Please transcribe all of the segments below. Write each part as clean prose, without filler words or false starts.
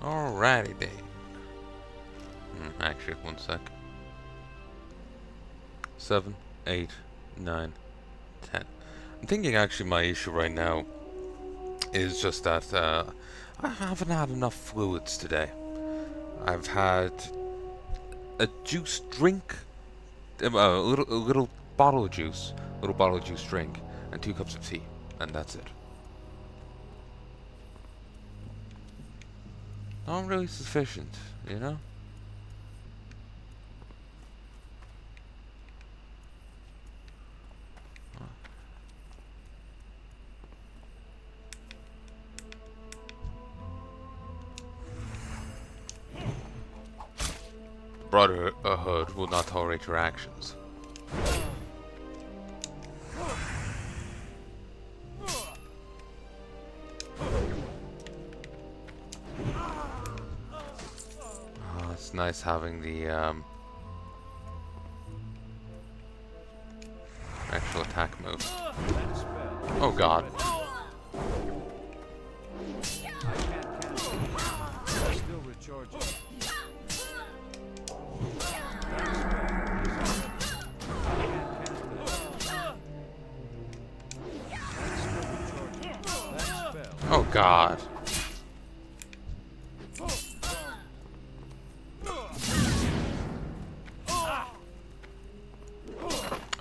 Alrighty then. Actually, one sec. 7, 8, 9, 10. I'm thinking actually my issue right now is just that I haven't had enough fluids today. I've had a juice drink, a little bottle of juice, little bottle of juice drink, and 2 cups of tea, and that's it. Not really sufficient, you know? Brotherhood will not tolerate your actions. Oh, it's nice having the actual attack move. Oh god. Oh god.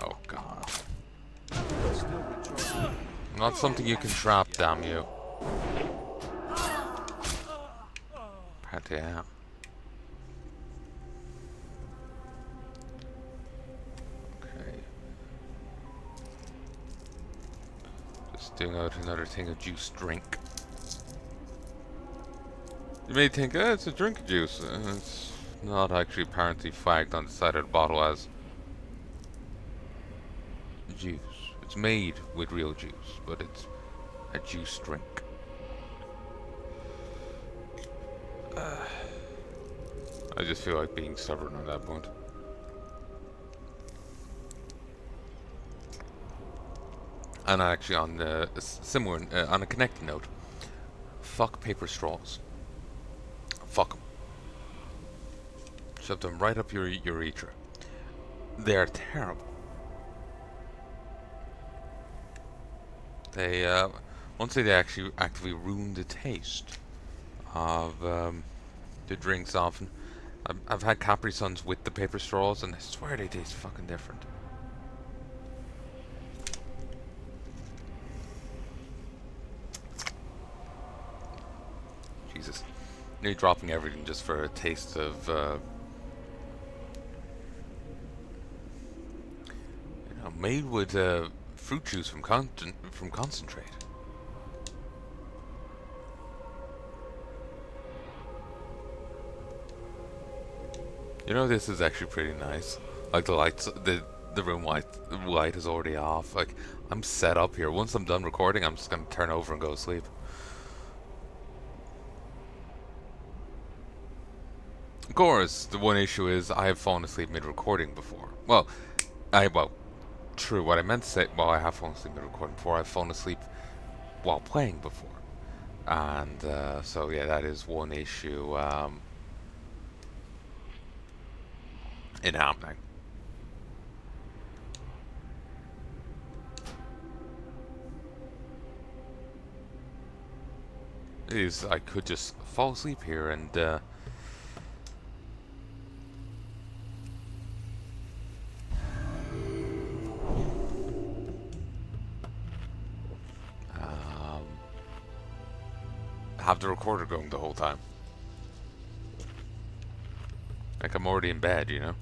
Oh god. Not something you can trap, damn you. Yeah. Okay. Just doing out another thing of juice drink. You may think, it's a drink of juice. It's not actually apparently flagged on the side of the bottle as juice. It's made with real juice, but it's a juice drink. I just feel like being stubborn on that point. And actually, on a similar, on a connected note, fuck paper straws. Fuck them. Shove them right up your urethra. They are terrible. They, once they actually actively ruin the taste of the drinks often. I've had Capri Suns with the paper straws, and I swear they taste fucking different. Jesus. Nearly dropping everything just for a taste of, made with fruit juice from concentrate. You know, this is actually pretty nice. Like the lights, the room light is already off. Like, I'm set up here. Once I'm done recording, I'm just gonna turn over and go to sleep. Of course, the one issue is I have fallen asleep mid-recording before. Well, true. What I meant to say, I have fallen asleep mid-recording before. I've fallen asleep while playing before, and so yeah, that is one issue in happening. Is I could just fall asleep here and have the recorder going the whole time. Like I'm already in bed, you know?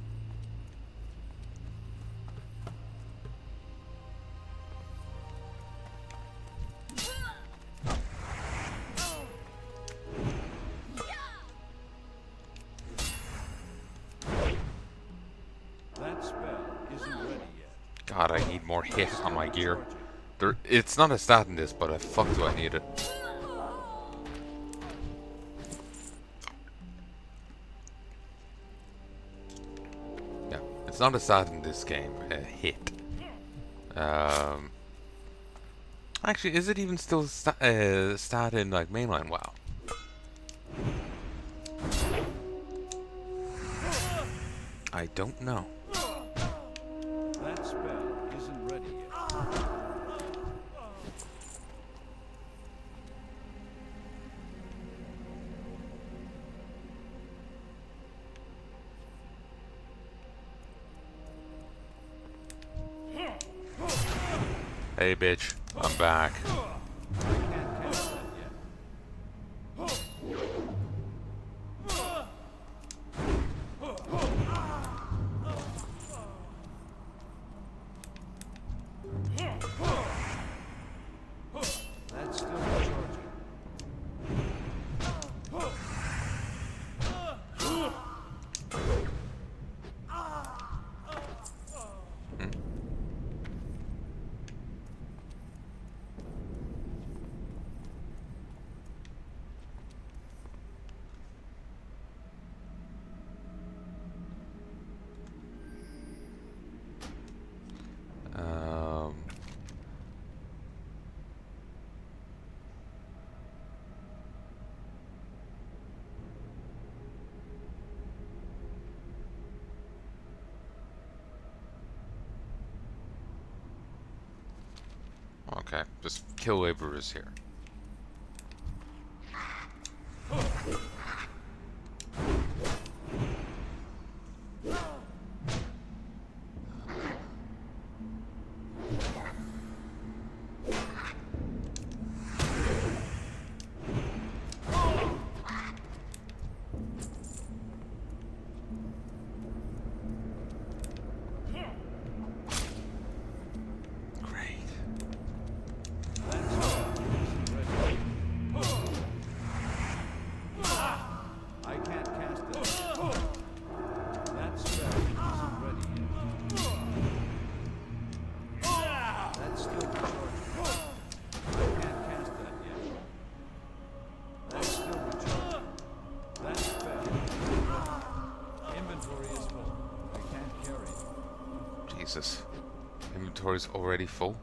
God, I need more hit on my gear. It's not a stat in this, but I fuck do I need it. Yeah, it's not a stat in this game. Hit. Actually, is it even still stat in like mainline WoW? I don't know. That spell isn't ready yet. Hey, bitch. I'm back. I can't cast that yet. That's still recharging. Um... Okay, just kill laborers here. Great. That spell isn't ready. I can't cast that yet. That spell isn't ready yet. That's still recharging. I can't cast that yet. That's still recharging. That spell isn't ready. Inventory is full. I can't carry it. Jesus. Inventory's already full.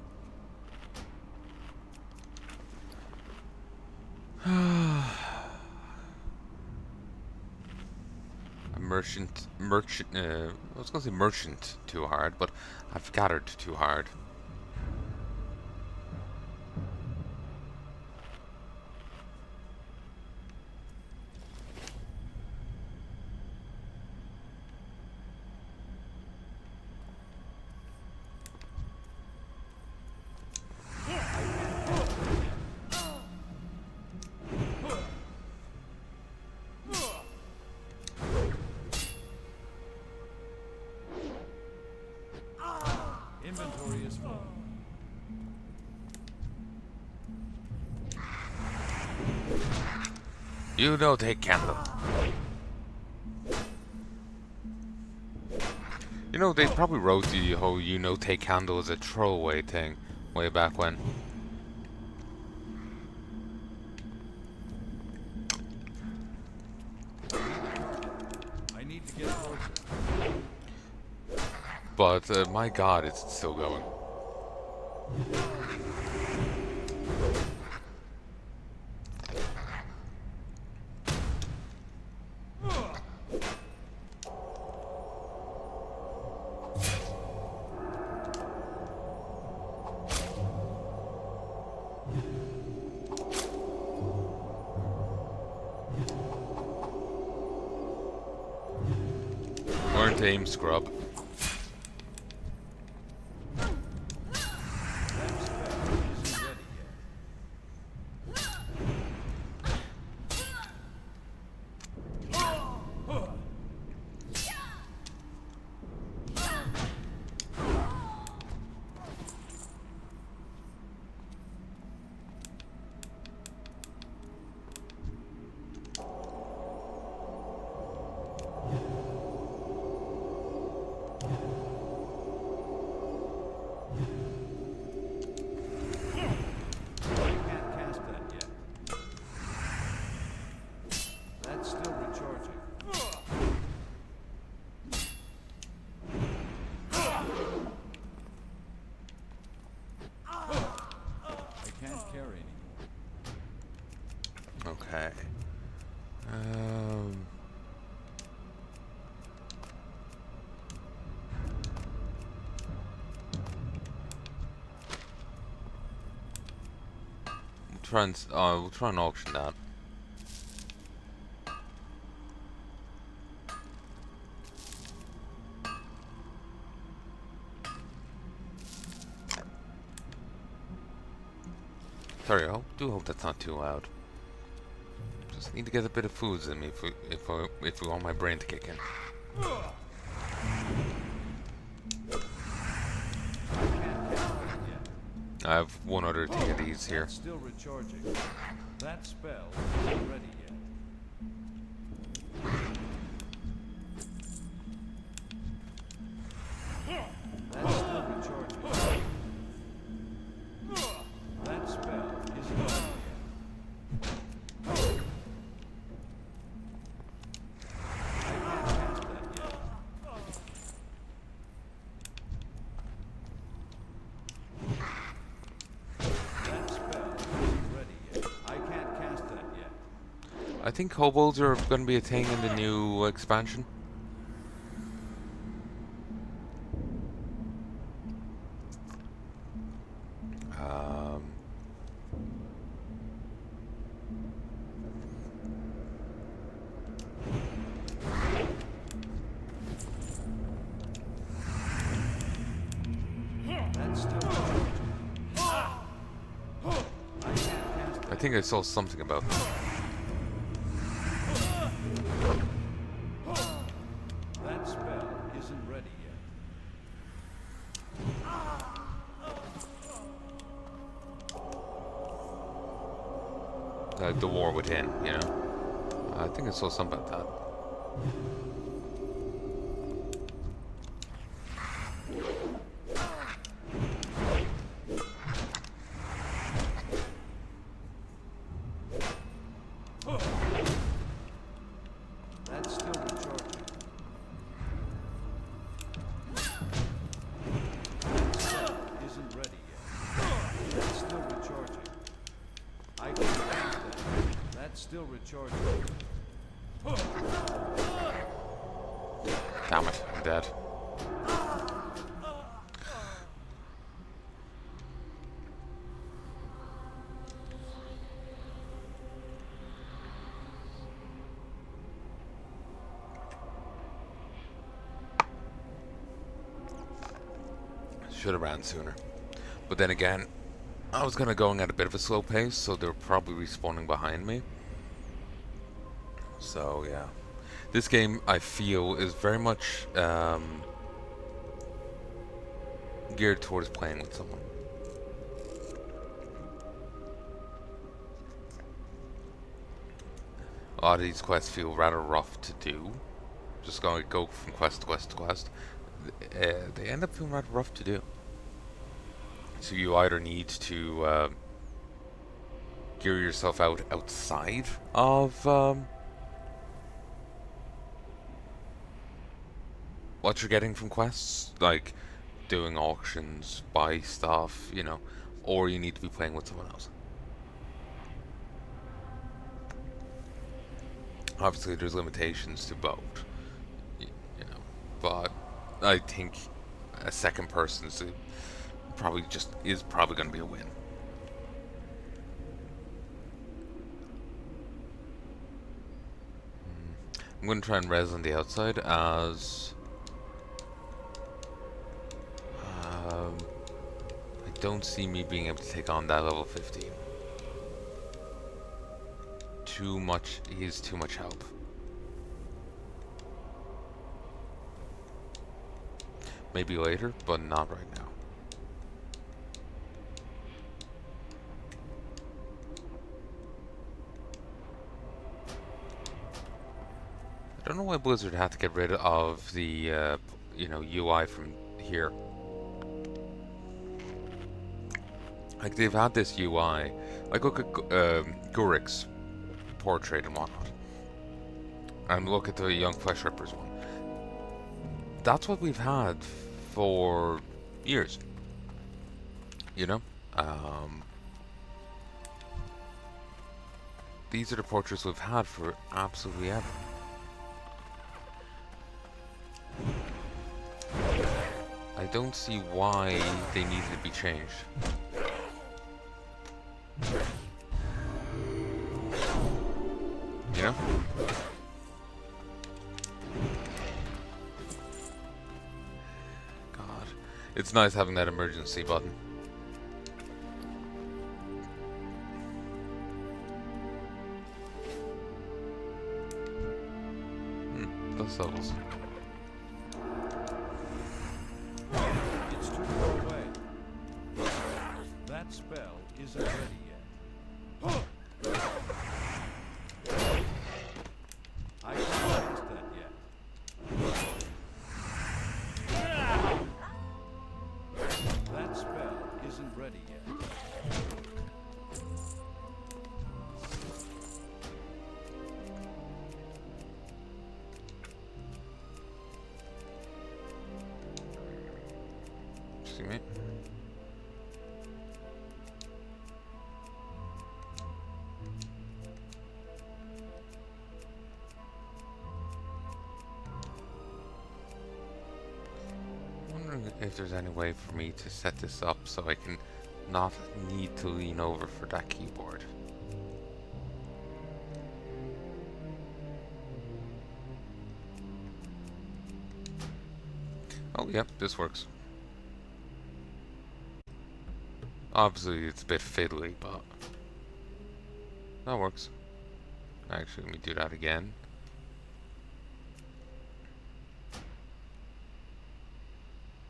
Merchant, I was gonna say merchant too hard, but I've gathered too hard. Inventory is full. You know, take candle. You know, they probably wrote the whole "you know, take candle" as a throwaway thing way back when. I need to get closer. But my God, it's still going. Learn to aim, scrub. Okay. we'll try and auction that. Sorry, I do hope that's not too loud. Just need to get a bit of foods in me if we want my brain to kick in. I have one other thing of these here. Still recharging. That spell isn't ready yet. That's still recharging. That spell isn't ready yet. I can't cast that yet. That spell isn't ready yet. I can't cast that yet. I think kobolds are going to be a thing in the new expansion. That's still recharging. I can't cast I that. think I saw something about that. That spell isn't ready yet. Like the war within, you know. I think I saw something about that. That's still recharging. That spell isn't ready yet. That's still recharging. I can cast that. That's still recharging. Damn it, I'm dead. Should have ran sooner. But then again, I was kind of going at a bit of a slow pace, so they're probably respawning behind me. So yeah, this game I feel is very much geared towards playing with someone. A lot of these quests feel rather rough to do. Just going to go from quest to quest to quest. They end up feeling rather rough to do. So you either need to gear yourself out outside of what you're getting from quests, like doing auctions, buy stuff, you know, or you need to be playing with someone else. Obviously, there's limitations to both, you know, but I think a second person is probably going to be a win. I'm going to try and res on the outside as I don't see me being able to take on that level 15. Too much, he's too much help. Maybe later, but not right now. I don't know why Blizzard had to get rid of the, you know, UI from here. Like, they've had this UI. Like, look at Gurik's portrait and whatnot. And look at the Young Flesh Rippers one. That's what we've had for years. You know? These are the portraits we've had for absolutely ever. I don't see why they needed to be changed. you know? God. It's nice having that emergency button. Those levels. It's too far away. That spell isn't ready yet. I can't cast that yet. That spell isn't ready yet. See me? Wondering if there's any way for me to set this up so I can not need to lean over for that keyboard. Oh, yep, this works. Obviously, it's a bit fiddly, but that works. Actually, let me do that again.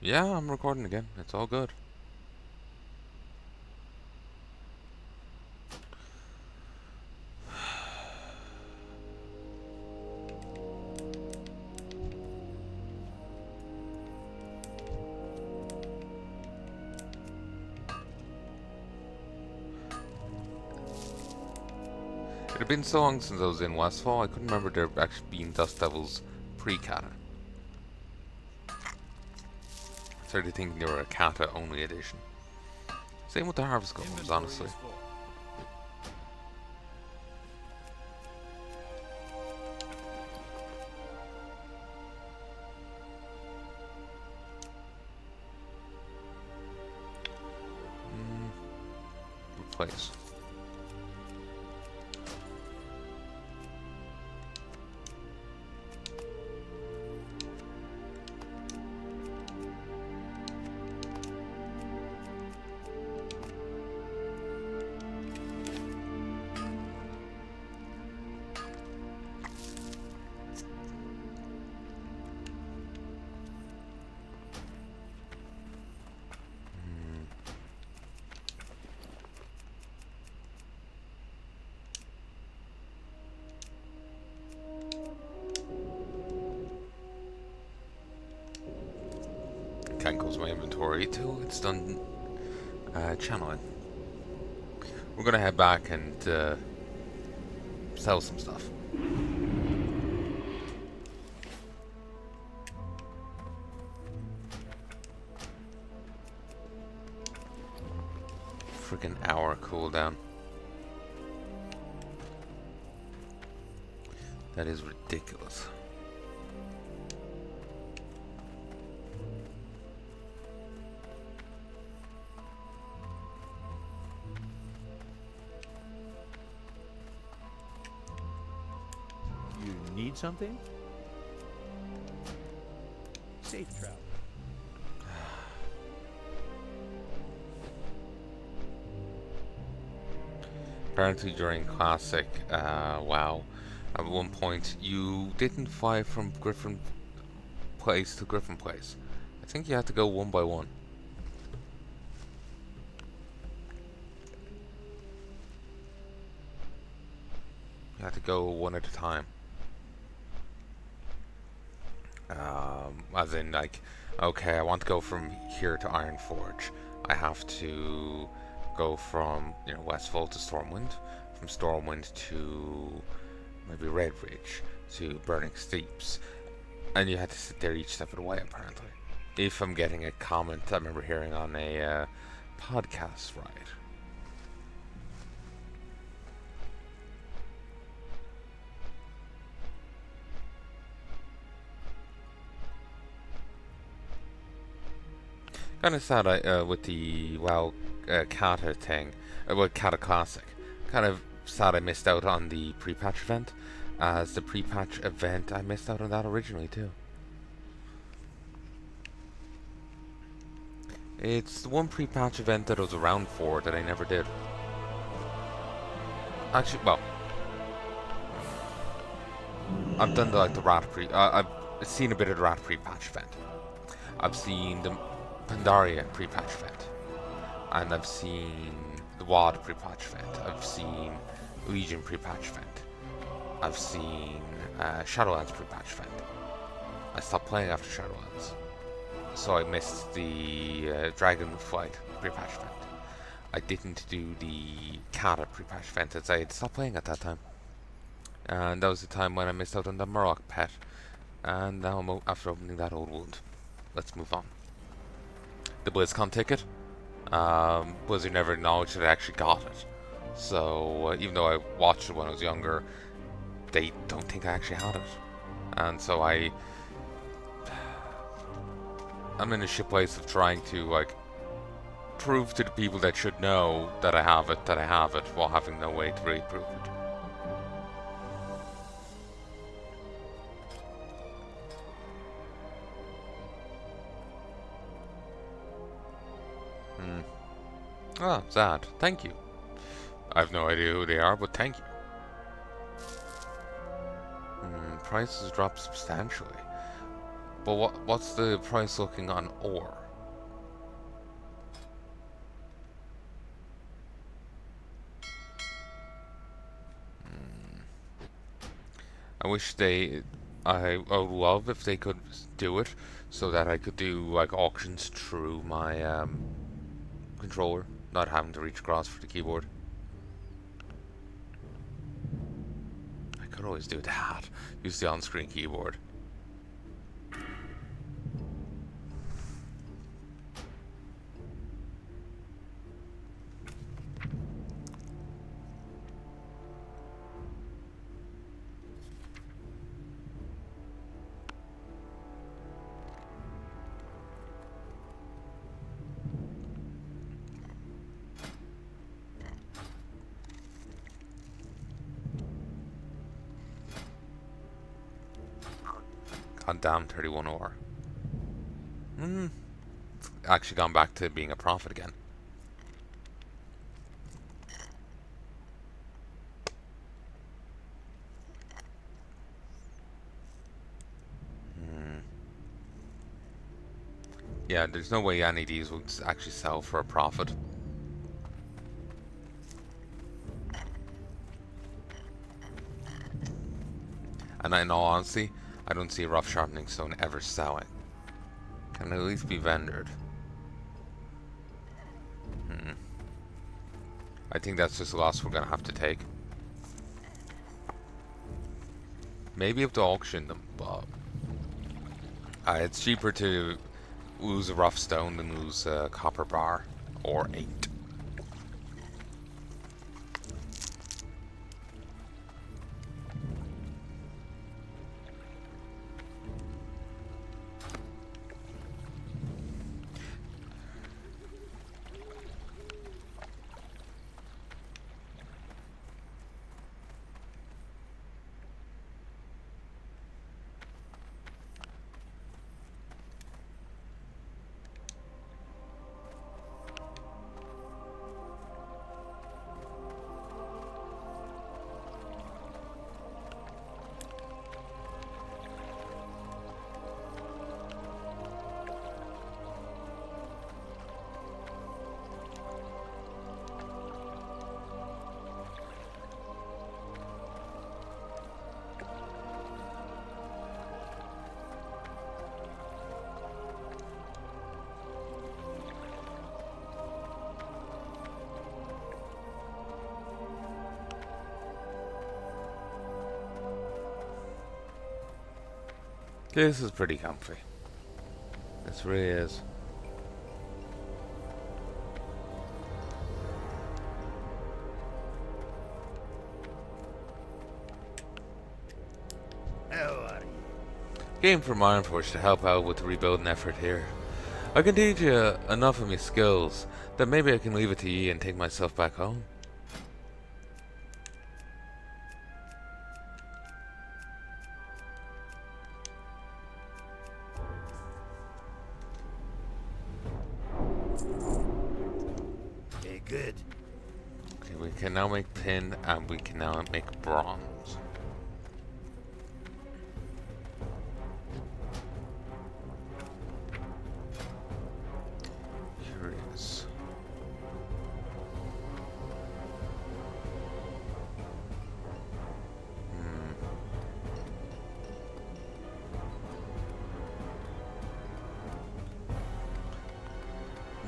Yeah, I'm recording again. It's all good. It had been so long since I was in Westfall, I couldn't remember there actually being Dust Devils pre-Kata. I started thinking they were a Kata-only edition. Same with the Harvest Golems, honestly. Replace. Can't close my inventory till it's done channeling. We're gonna head back and sell some stuff. Freaking hour cooldown. That is ridiculous. Need something? Safe travel. Apparently during Classic WoW, at one point you didn't fly from Griffin Place to Griffin Place. I think you had to go one by one. You had to go one at a time. As in, like, okay, I want to go from here to Ironforge. I have to go from, you know, Westfall to Stormwind, from Stormwind to maybe Redridge to Burning Steeps, and you had to sit there each step of the way, apparently. If I'm getting a comment I remember hearing on a podcast ride. Kind of sad with the WoW Kata thing, well, Kata Classic. Kind of sad I missed out on the pre-patch event, as the pre-patch event, I missed out on that originally too. It's the one pre-patch event that I was around for that I never did. Actually, well, I've done the rat I've seen a bit of the rat pre-patch event. I've seen the Pandaria pre-patch event, and I've seen the WoD pre-patch event. I've seen Legion pre-patch event. I've seen Shadowlands pre-patch event. I stopped playing after Shadowlands, so I missed the Dragonflight pre-patch event. I didn't do the Kata pre-patch event as I had stopped playing at that time. And that was the time when I missed out on the Murloc pet. And now I'm after opening that old wound. Let's move on. The BlizzCon ticket. Blizzard never acknowledged that I actually got it. So even though I watched it when I was younger, they don't think I actually had it. And so I'm in a shit place of trying to like prove to the people that should know that I have it, while having no way to really prove it. Ah, Zad, thank you. I have no idea who they are, but thank you. Prices dropped substantially. But what's the price looking on ore? I wish I would love if they could do it so that I could do like auctions through my controller, not having to reach across for the keyboard. I could always do that. Use the on-screen keyboard. God damn, 31 ore. Actually gone back to being a profit again. Yeah, there's no way any of these would actually sell for a profit. And in all honesty, I don't see a rough sharpening stone ever selling. Can at least be vendored. I think that's just a loss we're gonna have to take. Maybe have to auction them, but it's cheaper to lose a rough stone than lose a copper bar or 8. This is pretty comfy. This really is. Game from Ironforge to help out with the rebuilding effort here. I can teach you enough of my skills that maybe I can leave it to ye and take myself back home. good. Okay, we can now make tin, and we can now make bronze. Curious.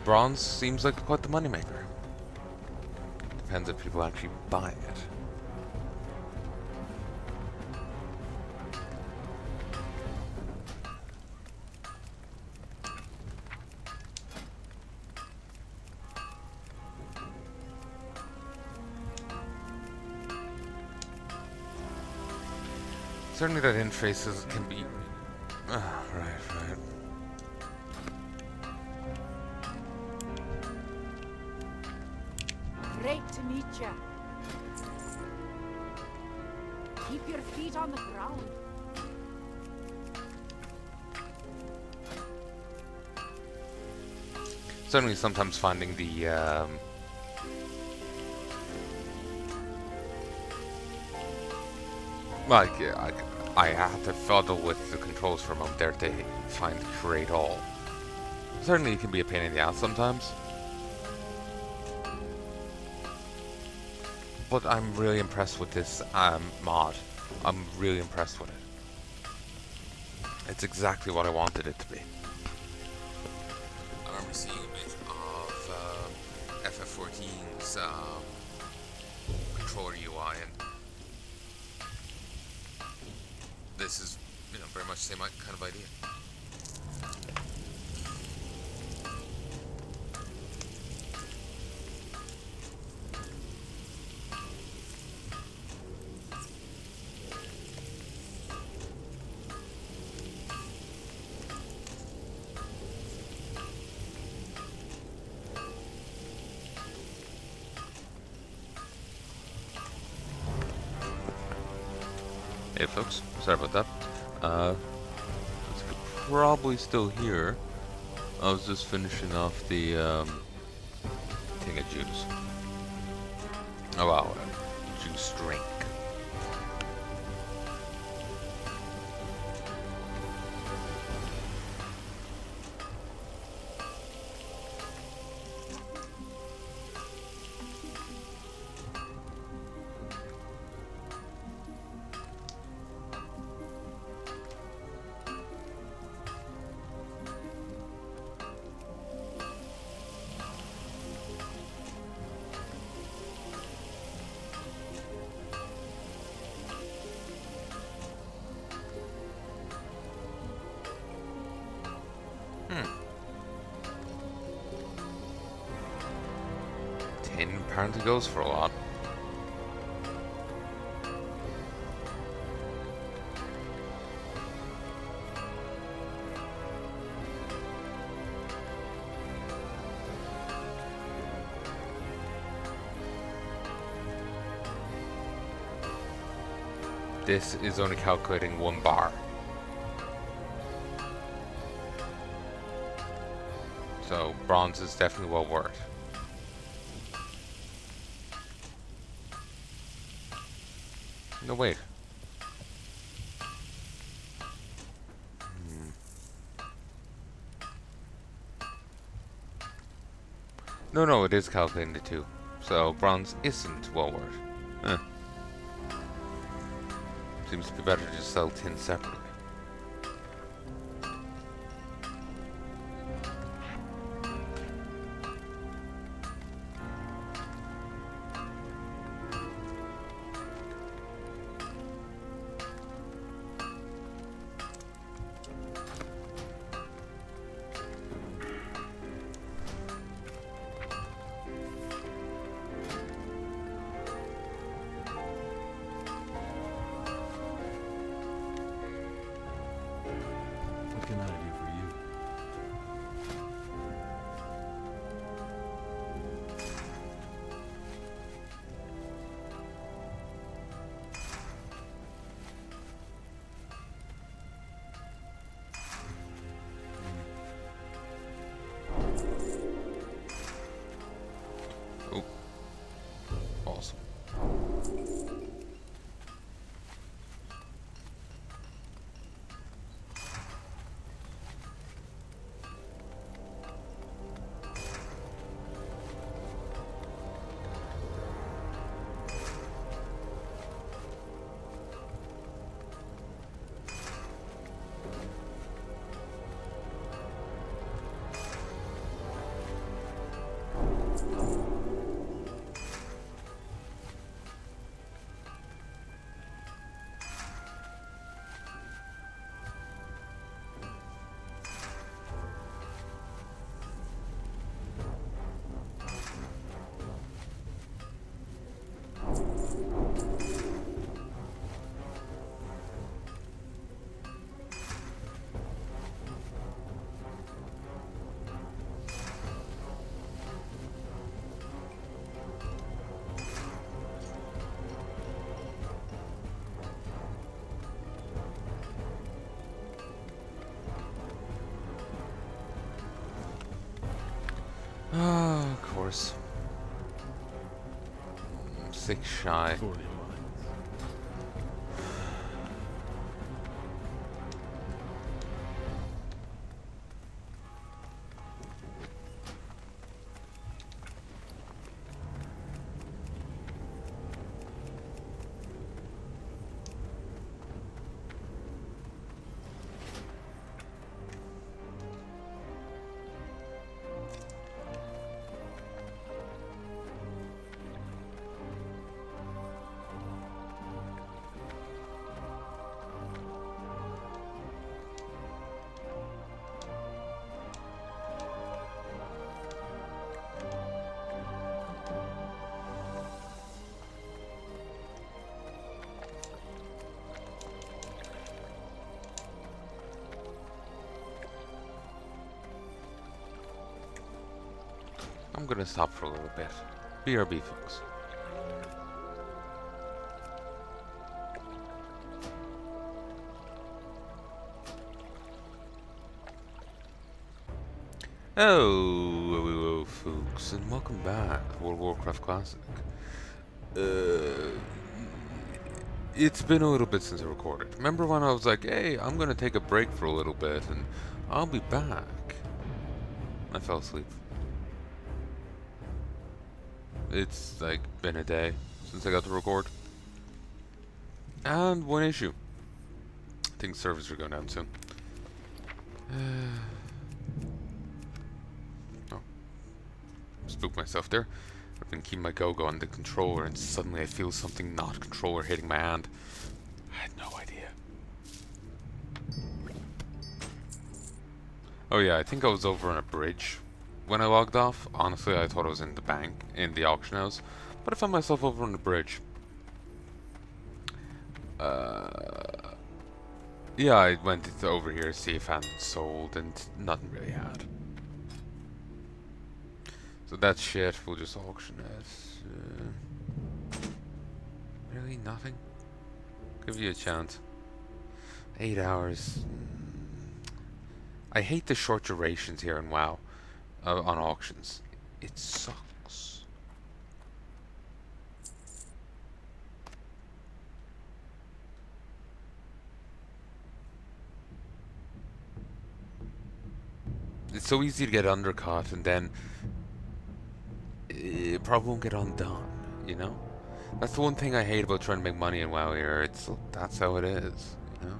Bronze seems like quite the moneymaker. Depends if people actually buy it. Certainly that interfaces can be... right. Great to meet you. Keep your feet on the ground. Certainly sometimes finding the, like, I have to fiddle with the controls for a moment there to find create all. Certainly it can be a pain in the ass sometimes. But I'm really impressed with this mod. I'm really impressed with it. It's exactly what I wanted it to be. I remember seeing a bit of FF14's controller UI, and this is, very much the same kind of idea. Hey folks, sorry about that. It's probably still here. I was just finishing off the thing of juice. Oh wow, juice drink. Tin apparently goes for a lot. This is only calculating 1 bar. So bronze is definitely well worth. No, wait. No, it is calculating the 2. So bronze isn't well worth. Seems to be better to just sell tin separately. What can I do for you? Oh, hours. 6 shy. 40 miles. I'm gonna stop for a little bit. BRB, folks. Hello, folks, and welcome back to World of Warcraft Classic. It's been a little bit since I recorded. Remember when I was like, hey, I'm gonna take a break for a little bit, and I'll be back? I fell asleep. It's like been a day since I got to record. And one issue. I think servers are going down soon. Oh. Spooked myself there. I've been keeping my go-go on the controller and suddenly I feel something not controller hitting my hand. I had no idea. Oh yeah, I think I was over on a bridge when I logged off. Honestly, I thought I was in the bank, in the auction house, but I found myself over on the bridge. Yeah, I went over here to see if I hadn't sold, and nothing really had. So that shit, we'll just auction it. Really? Nothing? Give you a chance. 8 hours. I hate the short durations here in WoW. On auctions. It sucks. It's so easy to get undercut and then it probably won't get undone, you know? That's the one thing I hate about trying to make money in WoW here. That's how it is, you know?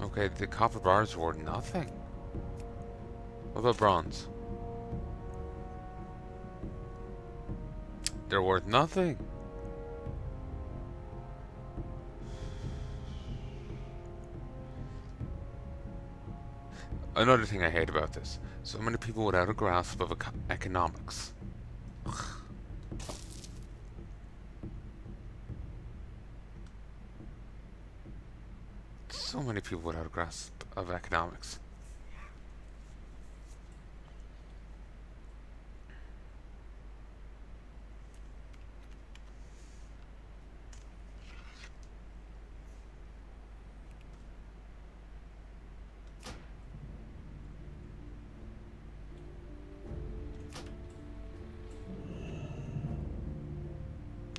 Okay, the copper bars were nothing. What about bronze? They're worth nothing. Another thing I hate about this. So many people without a grasp of economics. Ugh. So many people without a grasp of economics.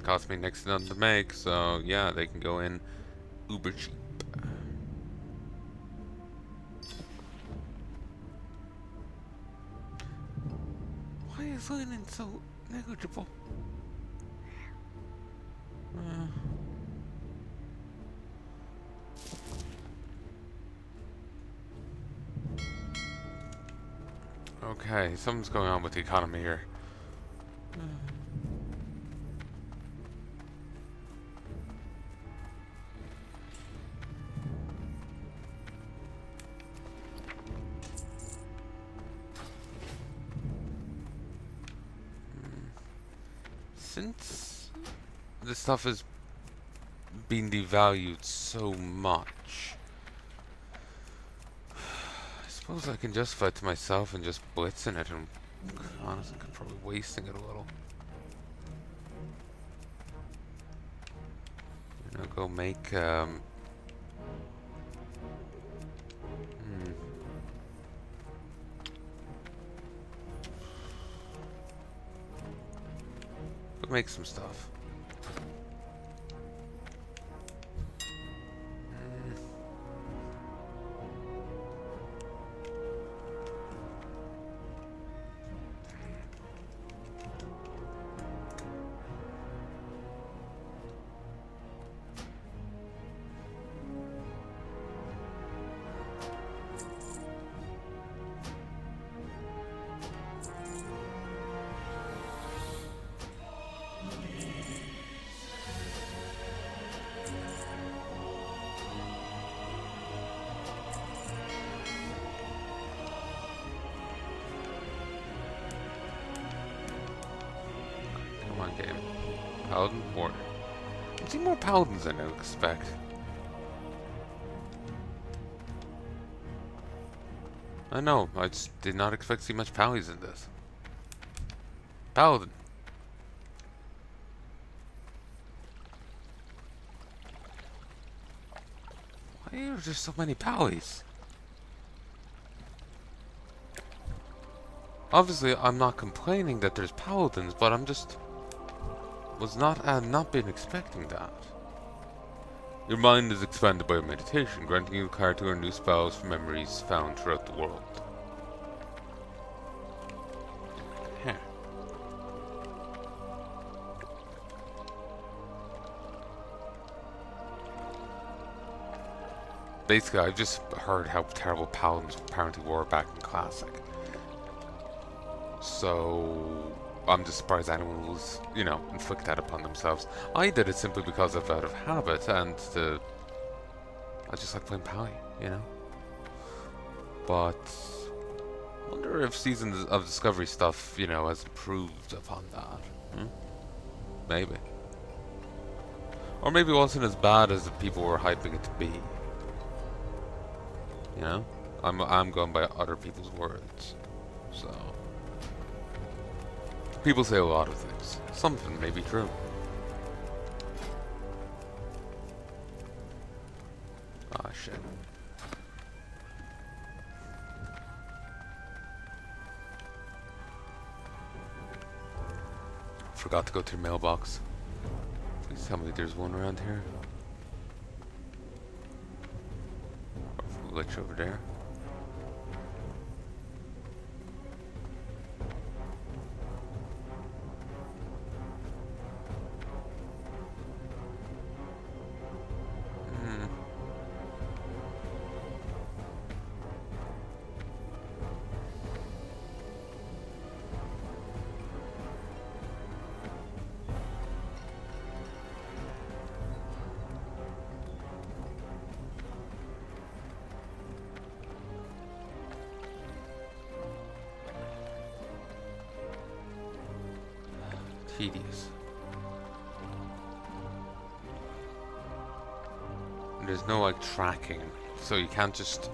Cost me next to nothing to make, so yeah, they can go in uber cheap. Why is linen so negligible? Okay, something's going on with the economy here. Since this stuff is being devalued so much, I suppose I can justify it to myself and just blitzing it and honestly probably wasting it a little. I'll go make go make some stuff. Come on, game. Paladin Warrior. I'm seeing more paladins than I would expect. I know, I just did not expect to see much pallies in this. Paladin. Why are there so many pallies? Obviously, I'm not complaining that there's paladins, but I'm just not been expecting that. Your mind is expanded by meditation, granting you the power to learn new spells from memories found throughout the world. Huh. Basically, I've just heard how terrible paladins apparently were back in Classic. So I'm just surprised anyone was, you know, inflict that upon themselves. I did it simply because of out of habit, and I just like playing Pally, you know. But I wonder if Seasons of Discovery stuff, you know, has improved upon that. Maybe. Or maybe it wasn't as bad as the people were hyping it to be. You know? I'm going by other people's words. So people say a lot of things. Some of them may be true. Ah, shit. Forgot to go to the mailbox. Please tell me there's one around here. Or glitch over there. Tedious. And there's no like tracking, so you can't just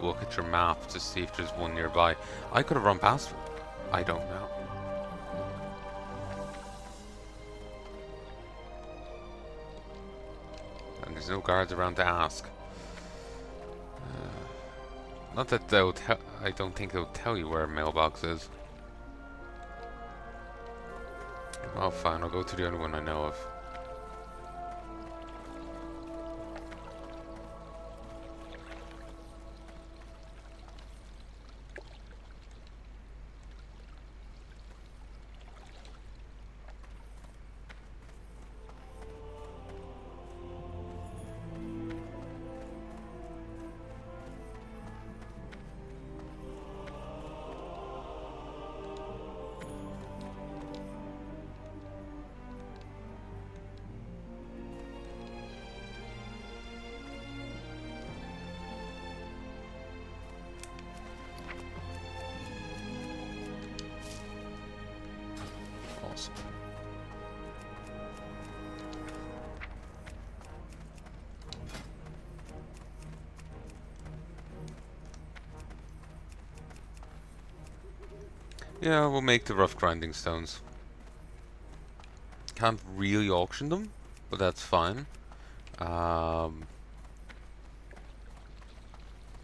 look at your map to see if there's one nearby. I could have run past one. I don't know. And there's no guards around to ask. Not that they'll I don't think they'll tell you where a mailbox is. Well, fine, I'll go to the only one I know of. Awesome. Yeah, we'll make the rough grinding stones. Can't really auction them, but that's fine. Um,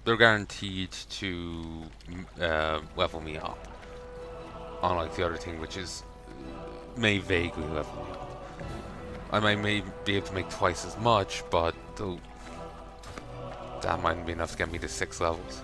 they're guaranteed to level me up. Unlike the other thing, which is may vaguely level me up. I may be able to make twice as much, but that mightn't be enough to get me to 6 levels.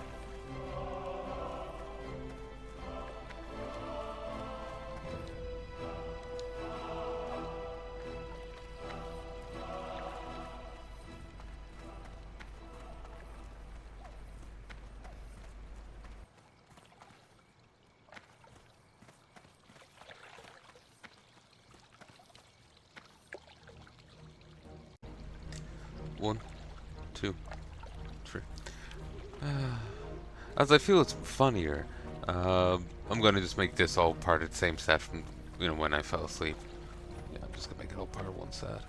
One, two, three. As I feel it's funnier, I'm gonna just make this all part of the same set from when I fell asleep. Yeah, I'm just gonna make it all part of one set.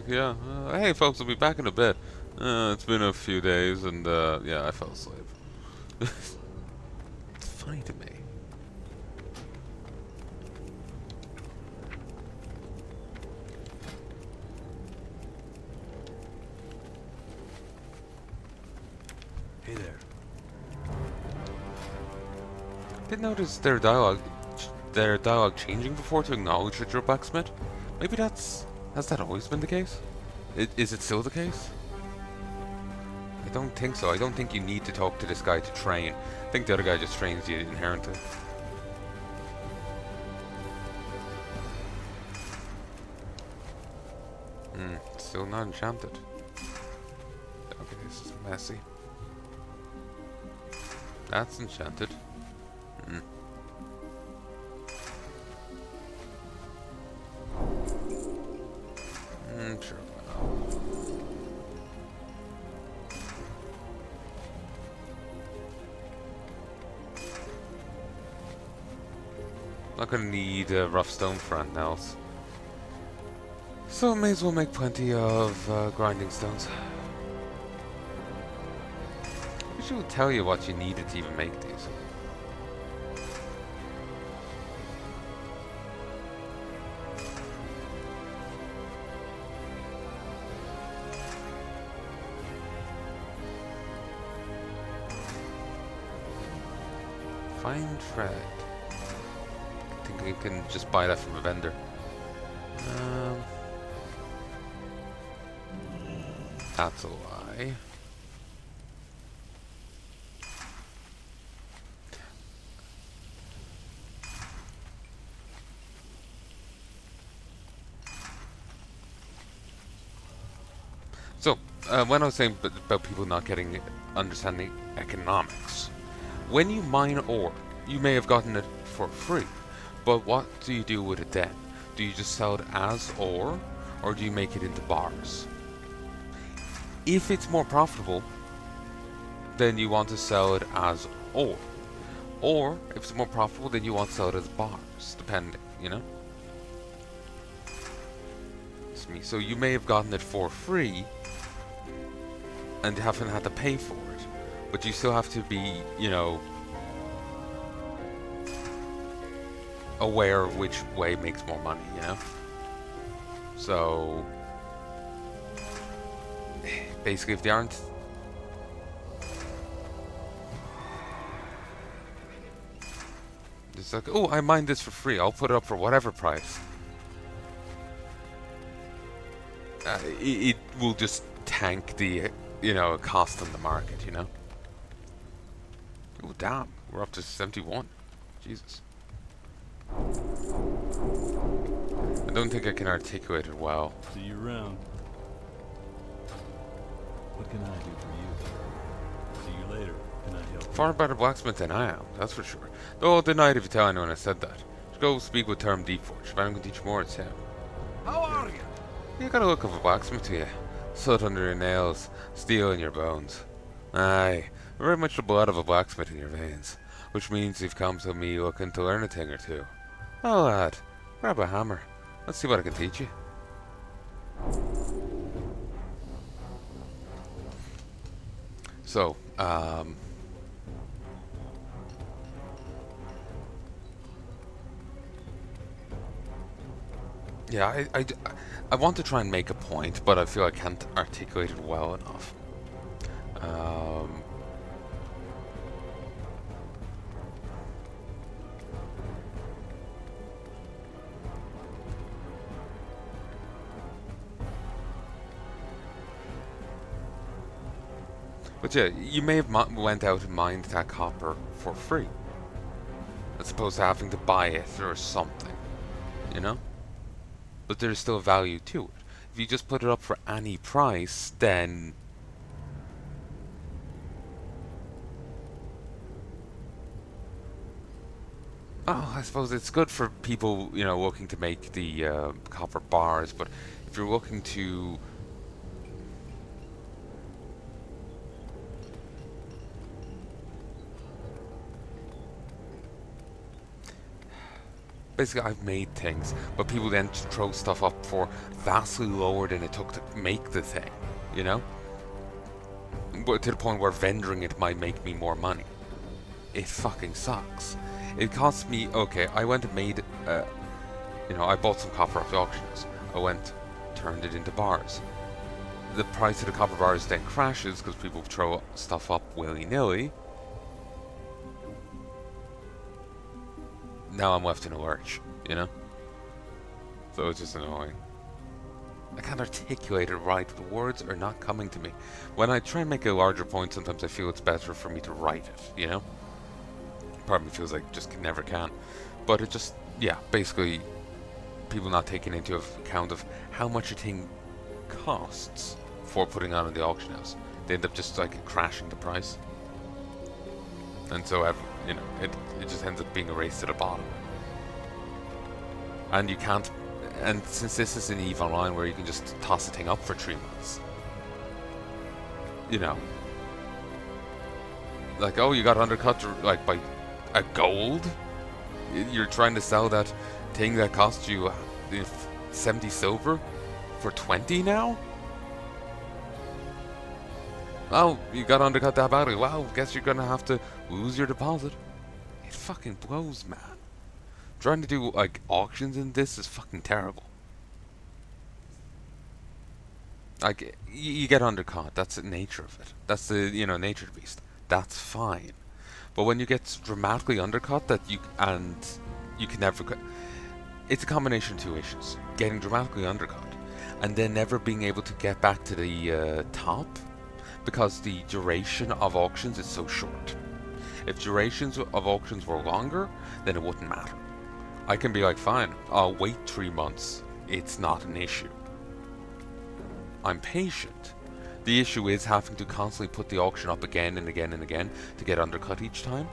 Yeah, hey folks, I'll be back in a bit. It's been a few days, and yeah, I fell asleep. It's funny to me. Hey there. Did notice their dialogue changing before to acknowledge that you're a blacksmith? Maybe has that always been the case? Is it still the case? I don't think so. I don't think you need to talk to this guy to train. I think the other guy just trains you inherently. Still not enchanted. Okay, this is messy. That's enchanted. Sure. Not gonna need a rough stone for anything else. So may as well make plenty of grinding stones. I wish it would tell you what you needed to even make these. Fine thread. I think we can just buy that from a vendor. That's a lie. So, when I was saying about people not understanding economics, when you mine ore, you may have gotten it for free, but what do you do with it then? Do you just sell it as ore, or do you make it into bars? If it's more profitable, then you want to sell it as ore. Or, if it's more profitable, then you want to sell it as bars, depending, It's me. So you may have gotten it for free, and haven't had to pay for it. But you still have to be, aware of which way makes more money, So, basically, if they aren't... It's like, oh, I mined this for free, I'll put it up for whatever price. It will just tank the, cost on the market, Oh, damn, we're up to 71. Jesus. I don't think I can articulate it well. See you around. What can I do for you? See you later. Can I help you? Far better blacksmith than I am, that's for sure. Though I'll deny it if you tell anyone I said that. Just go speak with Term Deepforge. If anyone can teach you more, it's him. How are you? You got a look of a blacksmith to you. Soot under your nails, steel in your bones. Aye, very much the blood of a blacksmith in your veins. Which means you've come to me looking to learn a thing or two. Oh lad, grab a hammer. Let's see what I can teach you. So, Yeah, I want to try and make a point, but I feel I can't articulate it well enough. Um, but yeah, you may have went out and mined that copper for free, as opposed to having to buy it or something, you know? But there's still value to it. If you just put it up for any price, then oh, I suppose it's good for people, you know, looking to make the copper bars. But if you're looking to basically, I've made things, but people then throw stuff up for vastly lower than it took to make the thing, you know? But to the point where vendoring it might make me more money. It fucking sucks. It cost me, okay, I went and made, you know, I bought some copper off the auctions. I went, turned it into bars. The price of the copper bars then crashes because people throw stuff up willy-nilly. Now I'm left in a lurch, you know? So it's just annoying. I can't articulate it right. The words are not coming to me. When I try and make a larger point, sometimes I feel it's better for me to write it, you know? Part of me feels like just never can. But it just, yeah, basically, people not taking into account of how much a thing costs for putting on in the auction house. They end up just like crashing the price. And so, you know, it just ends up being erased to the bottom. And you can't, and since this is an EVE Online where you can just toss a thing up for 3 months, you know, like, oh, you got undercut like by a gold? You're trying to sell that thing that cost you 70 silver for 20 now? Oh, you got undercut that badly. Well, guess you're gonna have to lose your deposit. It fucking blows, man. Trying to do, like, auctions in this is fucking terrible. Like, you get undercut. That's the nature of it. That's the, you know, nature of the beast. That's fine. But when you get dramatically undercut, you can never... It's a combination of two issues. Getting dramatically undercut, and then never being able to get back to the top, because the duration of auctions is so short. If durations of auctions were longer, then it wouldn't matter. I can be like, fine, I'll wait 3 months. It's not an issue. I'm patient. The issue is having to constantly put the auction up again and again and again to get undercut each time.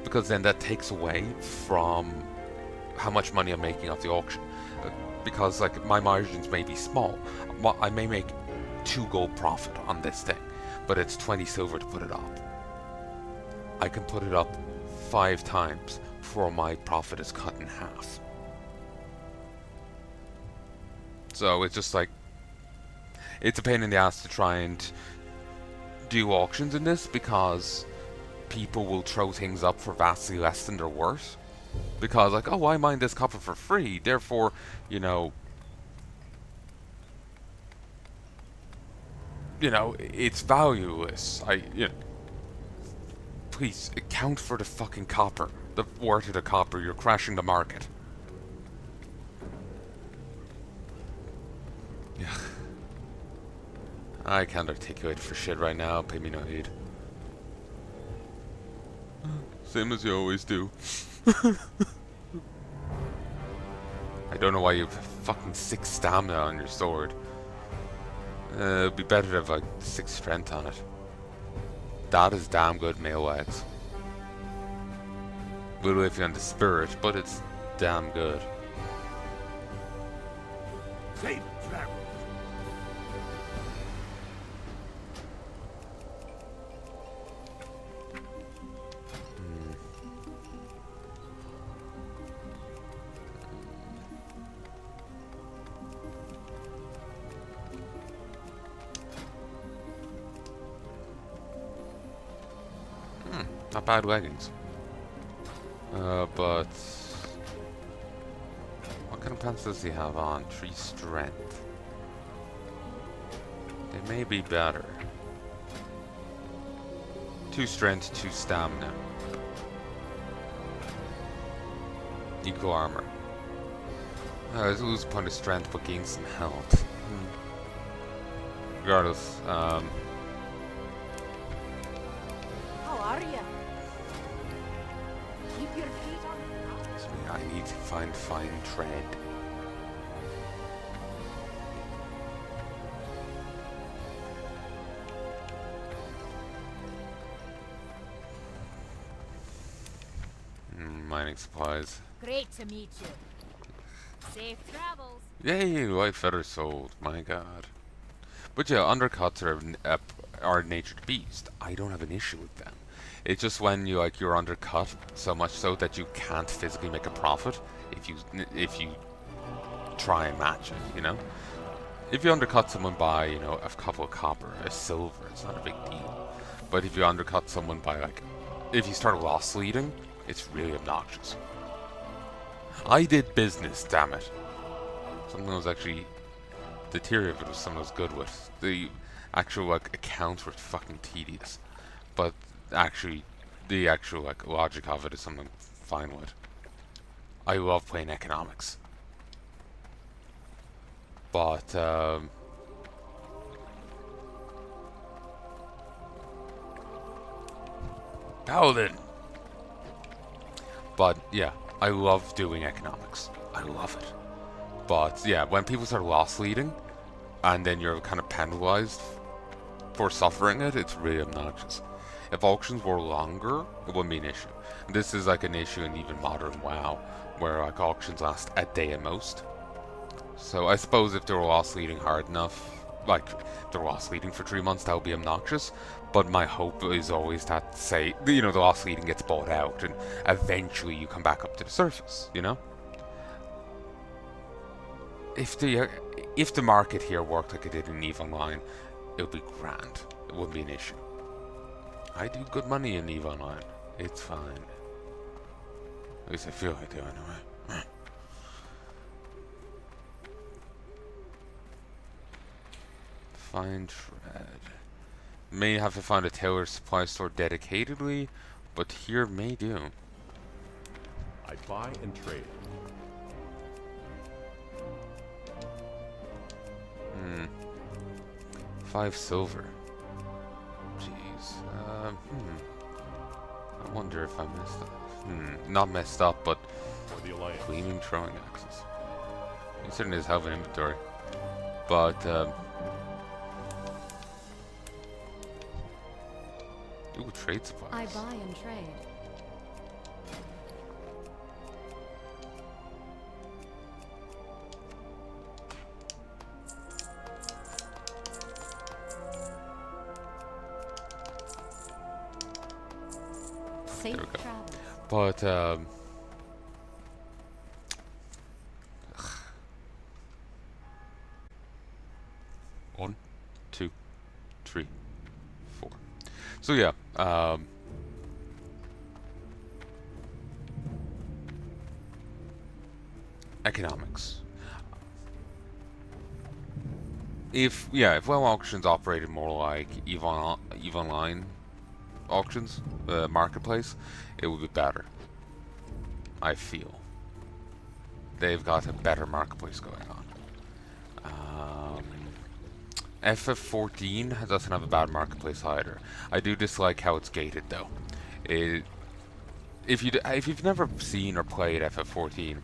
Because then that takes away from how much money I'm making off the auction. Because, like, my margins may be small. I may make 2 gold profit on this thing, but it's 20 silver to put it up. I can put it up 5 times before my profit is cut in half. So it's just like, it's a pain in the ass to try and do auctions in this, because people will throw things up for vastly less than they're worth. Because, like, oh, I mined this copper for free, therefore, you know, it's valueless. Please, account for the fucking copper. The worth of the copper. You're crashing the market. Yeah. I can't articulate for shit right now. Pay me no heed. Same as you always do. I don't know why you have fucking 6 stamina on your sword. It'd be better to have like 6 strength on it. That is damn good melee legs. Little iffy on the spirit, but it's damn good. Safe travel. Not bad leggings. But what kind of pants does he have on? 3 strength. They may be better. 2 strength, 2 stamina. Equal armor. I lose a point of strength but gain some health. Regardless, How are you? Keep your feet on the ground. I need to find fine tread. Mining supplies. Great to meet you. Safe travels. Yay, light feather sold. My god. But yeah, undercuts are nature's beast. I don't have an issue with them. It's just when you're undercut so much so that you can't physically make a profit if you try and match it, you know? If you undercut someone by, a couple of copper, a silver, it's not a big deal. But if you undercut someone by if you start loss leading, it's really obnoxious. I did business, damn it. Something was actually, the theory of it was something I was good with. The actual accounts were fucking tedious, but actually, the actual logic of it is something I'm fine with. I love playing economics, but Paladin. But yeah, I love doing economics. I love it. But yeah, when people start loss leading, and then you're kind of penalized for suffering it, it's really obnoxious. If auctions were longer, it wouldn't be an issue. This is an issue in even modern WoW, where auctions last a day at most. So I suppose if they were loss leading hard enough, if they're loss leading for 3 months, that would be obnoxious. But my hope is always that, say, the loss leading gets bought out, and eventually you come back up to the surface, If the market here worked like it did in EVE Online, it would be grand. It wouldn't be an issue. I do good money in EVE Online. It's fine. At least I feel I do anyway. Find tread. May have to find a tailor supply store dedicatedly, but here may do. I buy and trade. 5 silver. Jeez. I wonder if I messed up. Not messed up, but For the Alliance. gleaming throwing axes. He certainly does have an inventory. But, ooh, trade supplies. I buy and trade. Safe There we go. travels. But, 1, 2, 3, 4. So yeah, economics. If WoW auctions operated more like EVE Online auctions, marketplace, it would be better. I feel they've got a better marketplace going on. FF14 doesn't have a bad marketplace either. I do dislike how it's gated though. If you've never seen or played FF14,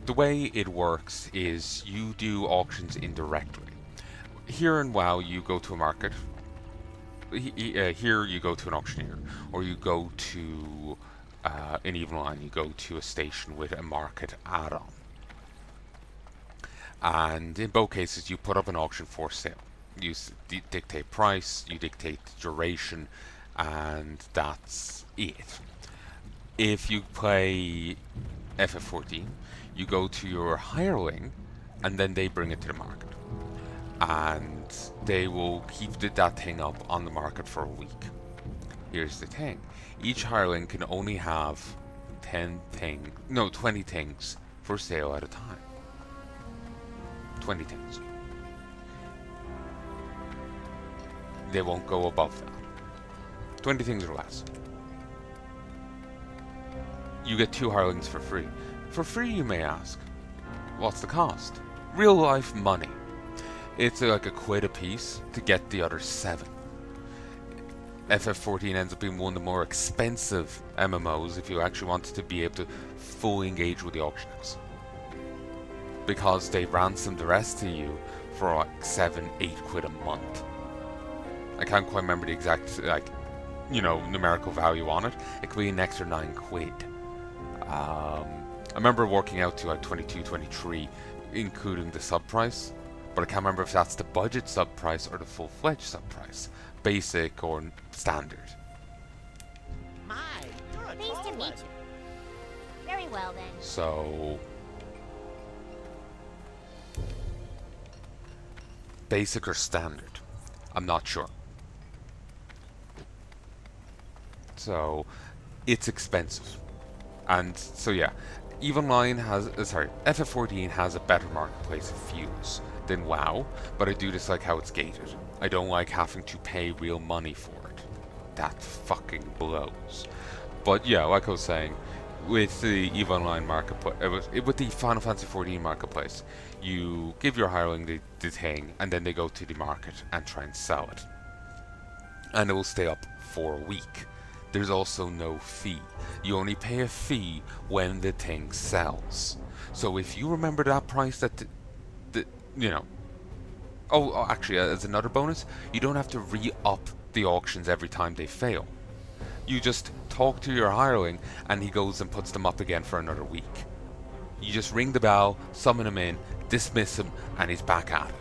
the way it works is you do auctions indirectly. Here in WoW, you go to a market. Here you go to an auctioneer, or you go to in EVE Online, you go to a station with a market add-on. And in both cases, you put up an auction for sale. You dictate price, you dictate duration, and that's it. If you play FF14, you go to your hireling, and then they bring it to the market. And they will keep that thing up on the market for a week. Here's the thing. Each hireling can only have 20 things for sale at a time. 20 things. They won't go above that. 20 things or less. You get 2 hirelings for free. For free, you may ask. What's the cost? Real life money. It's like a quid a piece to get the other 7. FF14 ends up being one of the more expensive MMOs if you actually wanted to be able to fully engage with the auction house. Because they ransom the rest to you for like 7-8 quid a month. I can't quite remember the exact, like, you know, numerical value on it. It could be an extra 9 quid. I remember working out to like 22, 23, including the sub price, but I can't remember if that's the budget sub price or the full-fledged sub price, basic or standard. My, you're a Pleased to tall meet one. you. Very well then. So, basic or standard? I'm not sure. So, it's expensive. And so yeah, EVE Online has, FF14 has a better marketplace of views than WoW, but I do dislike how it's gated. I don't like having to pay real money for it. That fucking blows. But yeah, like I was saying, with the EVE Online marketplace, with the Final Fantasy XIV marketplace, you give your hireling the thing, and then they go to the market and try and sell it. And it will stay up for a week. There's also no fee. You only pay a fee when the thing sells. So if you remember that price that, you know... Oh, actually, as another bonus, you don't have to re-up the auctions every time they fail. You just talk to your hireling, and he goes and puts them up again for another week. You just ring the bell, summon him in, dismiss him, and he's back at it.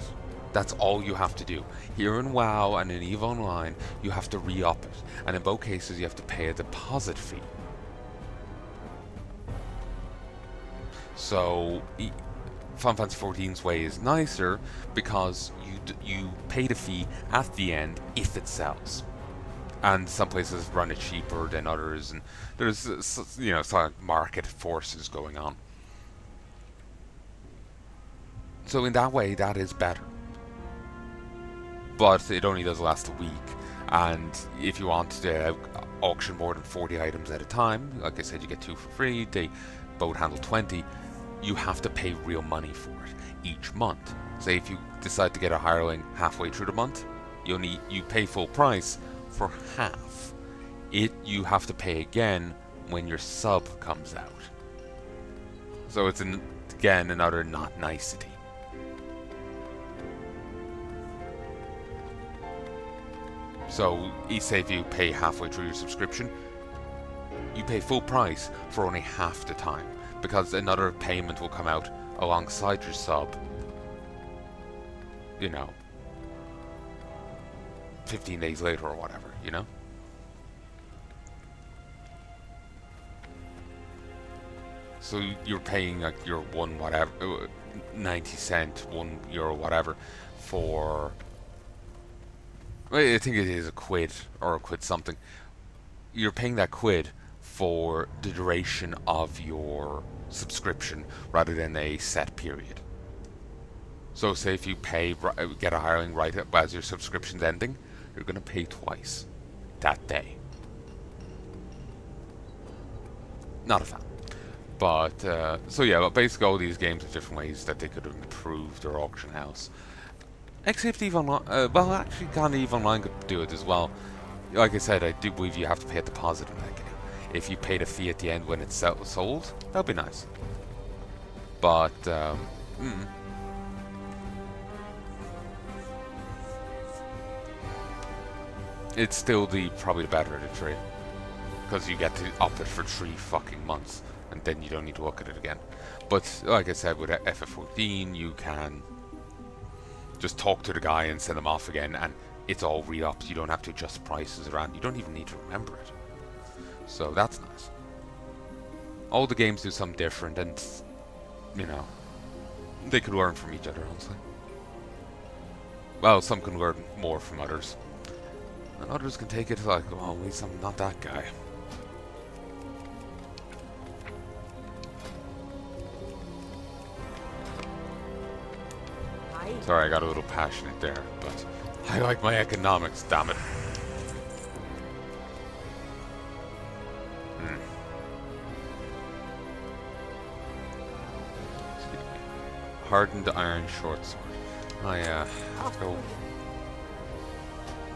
That's all you have to do. Here in WoW and in EVE Online, you have to re-up it. And in both cases, you have to pay a deposit fee. So, Final Fantasy XIV's way is nicer because you pay the fee at the end if it sells. And some places run it cheaper than others, and there's, you know, sort of market forces going on. So in that way, that is better. But it only does last a week, and if you want to auction more than 40 items at a time, like I said, you get 2 for free, they both handle 20, you have to pay real money for it each month. Say if you decide to get a hireling halfway through the month, you pay full price for half. You have to pay again when your sub comes out. So it's again another not nicety. So, say if you pay halfway through your subscription, you pay full price for only half the time, because another payment will come out alongside your sub, you know, 15 days later or whatever, you know? So you're paying like your 90 cent, €1 whatever for... I think it is a quid or a quid something. You're paying that quid for the duration of your subscription rather than a set period. So say if you get a hireling right as your subscription's ending, you're going to pay twice that day. Not a fan. But, so yeah, but basically all these games have different ways that they could have improved their auction house. Except EVE Online, well actually kind of EVE Online could do it as well. Like I said, I do believe you have to pay a deposit in that game. If you pay the fee at the end when it's sold, that'd be nice. But, it's still probably the better of the three. Because you get to up it for 3 fucking months, and then you don't need to look at it again. But, like I said, with FF14, you can just talk to the guy and send him off again, and it's all re-ups. You don't have to adjust prices around. You don't even need to remember it. So that's nice. All the games do something different, and, you know, they could learn from each other, honestly. Well, some can learn more from others. And others can take it like, well, at least I'm not that guy. Sorry, I got a little passionate there, but I like my economics, damn it. Hardened iron short sword. Oh yeah, I have to go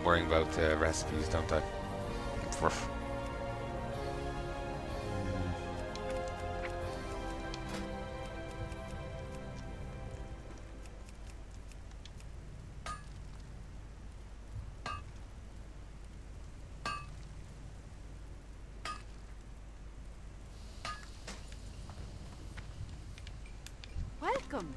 worrying about recipes, don't I? Welcome.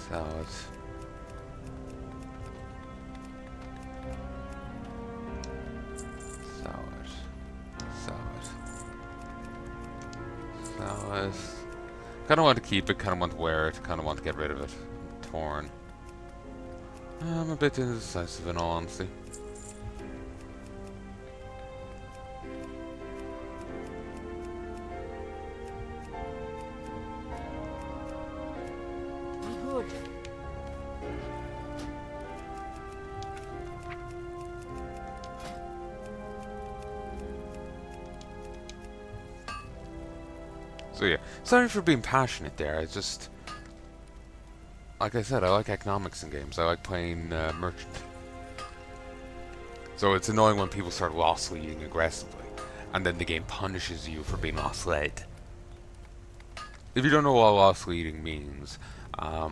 Salad. Salad. Kind of want to keep it, kind of want to wear it, kind of want to get rid of it. Torn. I'm a bit indecisive in all honesty. Good. So yeah, sorry for being passionate there. I just, like I said, I like economics in games. I like playing merchant. So it's annoying when people start loss leading aggressively, and then the game punishes you for being loss led. If you don't know what loss leading means,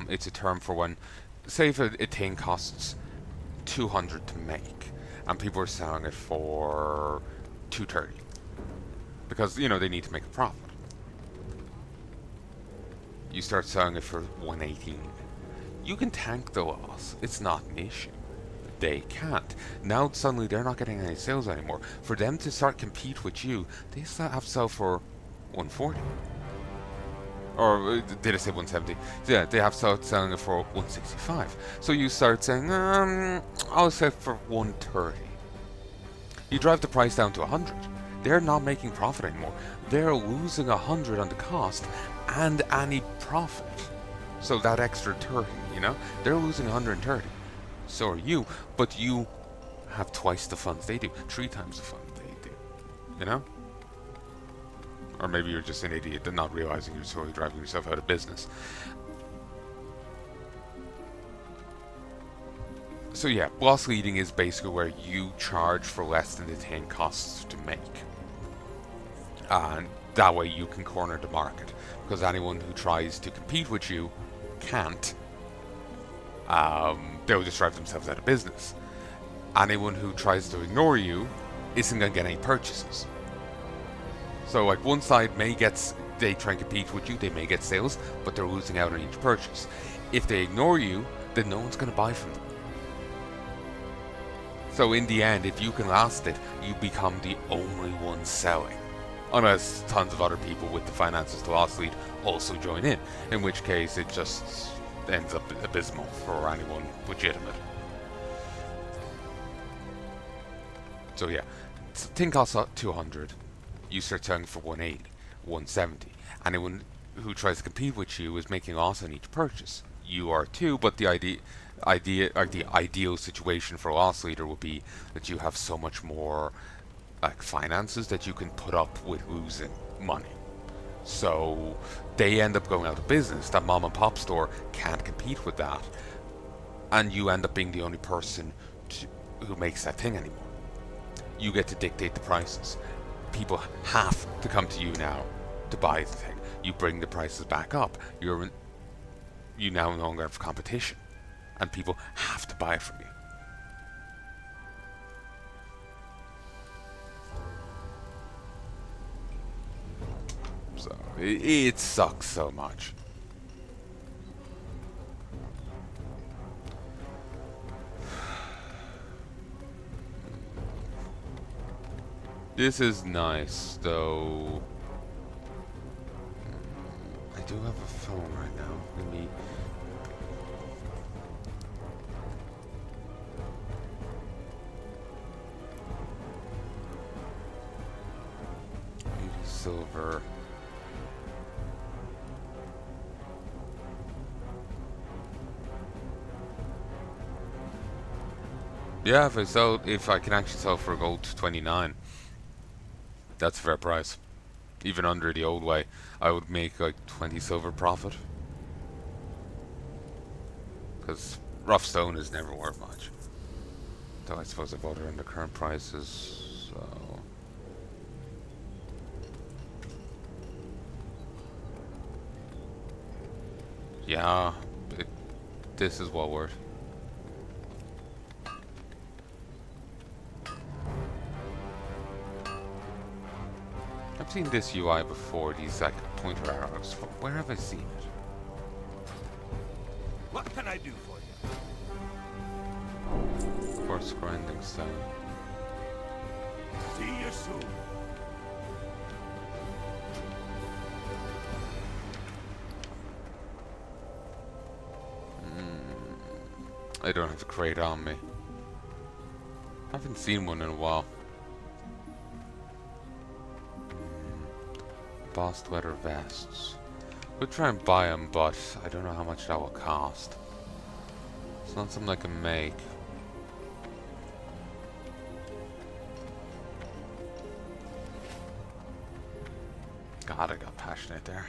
it's a term for when, say if a thing costs 200 to make, and people are selling it for 230, because you know they need to make a profit. You start selling it for 118. You can tank the loss. It's not an issue. They can't. Now suddenly they're not getting any sales anymore. For them to start compete with you, they still have to sell for 140. Or did I say 170? Yeah, they have to start selling it for 165. So you start saying, I'll sell for 130. You drive the price down to 100. They're not making profit anymore. They're losing 100 on the cost and any profit. So that extra 30, you know? They're losing 130. So are you, but you have twice the funds they do, 3 times the funds they do. You know? Or maybe you're just an idiot and not realizing you're slowly driving yourself out of business. So yeah, loss leading is basically where you charge for less than the thing costs to make. And that way you can corner the market. Because anyone who tries to compete with you can't. They'll just drive themselves out of business. Anyone who tries to ignore you isn't going to get any purchases. So like one side they try and compete with you, they may get sales, but they're losing out on each purchase. If they ignore you, then no one's going to buy from them. So in the end, if you can last it, you become the only one selling. Unless tons of other people with the finances to loss lead also join in which case it just ends up abysmal for anyone legitimate. So yeah, thing costs 200, you start selling for 180, 170. Anyone who tries to compete with you is making a loss on each purchase. You are too, but the ideal situation for a loss leader would be that you have so much more like finances that you can put up with losing money. So they end up going out of business. That mom and pop store can't compete with that, and you end up being the only person who makes that thing anymore. You get to dictate the prices. People have to come to you now to buy the thing. You bring the prices back up. You now no longer have competition, and people have to buy it from you. So it sucks so much. This is nice, though. I do have a phone right now. Let me. silver. Yeah, if I can actually sell for gold 29, that's a fair price. Even under the old way, I would make like 20 silver profit. Because rough stone is never worth much. Though I suppose I bought it under current prices, so... Yeah, this is well worth. I've seen this UI before, these like pointer arrows, but where have I seen it? What can I do for you? Coarse grinding stone. See you soon. I don't have a crate on me. I haven't seen one in a while. Bossed leather vests. We'll try and buy them, but I don't know how much that will cost. It's not something I can make. God, I got passionate there.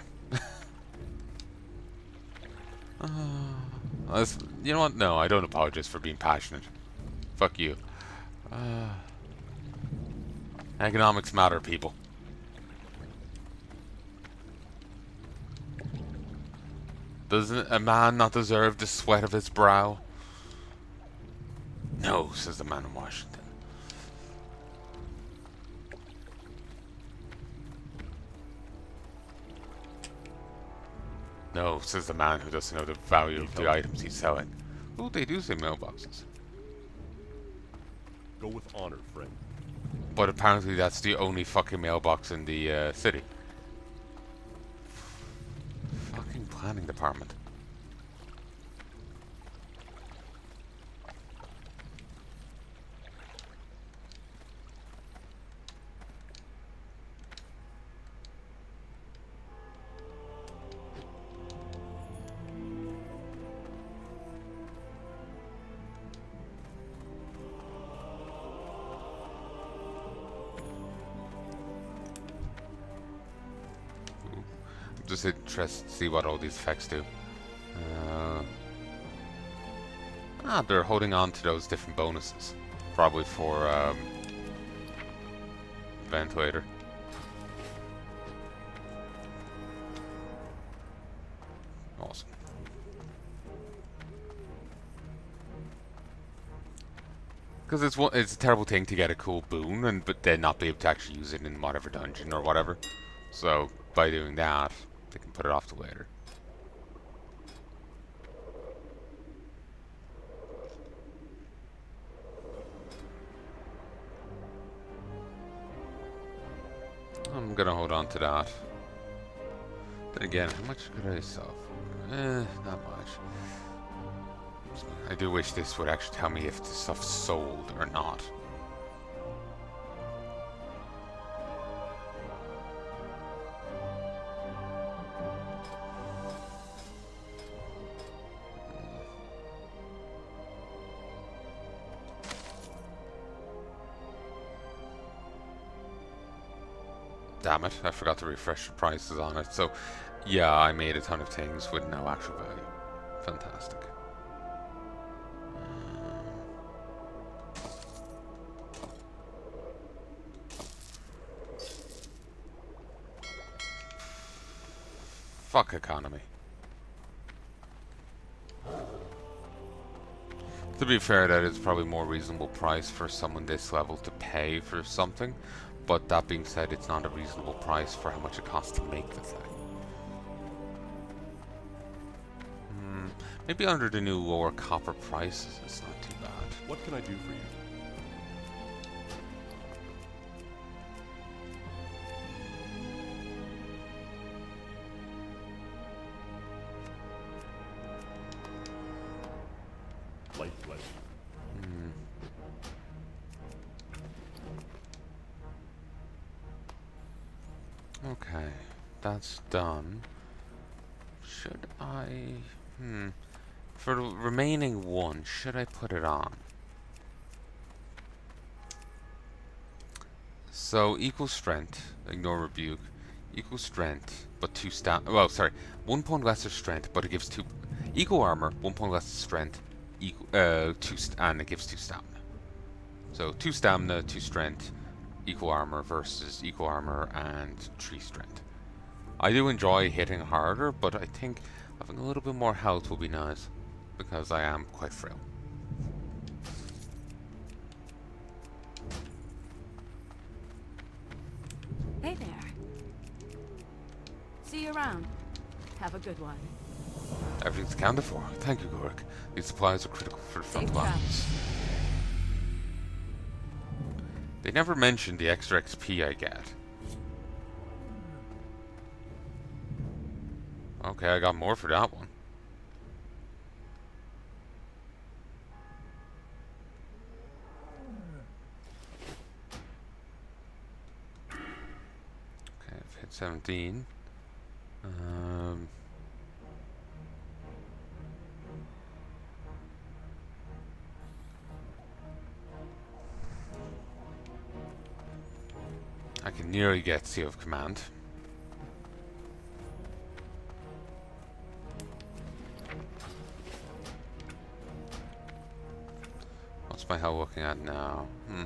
You know what? No, I don't apologize for being passionate. Fuck you. Economics matter, people. Doesn't a man not deserve the sweat of his brow? No, says the man in Washington. No, says the man who doesn't know the value of the items he's selling. Oh, they do say mailboxes. Go with honor, friend. But apparently that's the only fucking mailbox in the city. Fucking planning department. Just interested to see what all these effects do. They're holding on to those different bonuses. Probably for ventilator. Awesome. Because it's a terrible thing to get a cool boon but then not be able to actually use it in whatever dungeon or whatever. So by doing that, they can put it off to later. I'm gonna hold on to that. Then again, how much could I sell for? Not much. I do wish this would actually tell me if the stuff's sold or not. Damn it, I forgot to refresh the prices on it. So, yeah, I made a ton of things with no actual value. Fantastic. Fuck economy. To be fair, that is probably more reasonable price for someone this level to pay for something. But that being said, it's not a reasonable price for how much it costs to make the thing. Maybe under the new lower copper prices, it's not too bad. What can I do for you? Light blessing. Okay, that's done. Should I... For the remaining one, should I put it on? So, equal strength, ignore rebuke. Equal strength, but 2 stamina. Well, sorry, 1 point lesser strength, but it gives 2. Equal armor, 1 point lesser strength, equal, and it gives 2 stamina. So, 2 stamina, 2 strength, equal armor versus equal armor and 3 strength. I do enjoy hitting harder, but I think having a little bit more health will be nice, because I am quite frail. Hey there. See you around. Have a good one. Everything's accounted for. Thank you, Gorik. These supplies are critical for the front Safe lines. They never mentioned the extra XP I get. Okay, I got more for that one. Okay, I've hit 17. I can nearly get Seal of Command. What's my health looking at now? I'm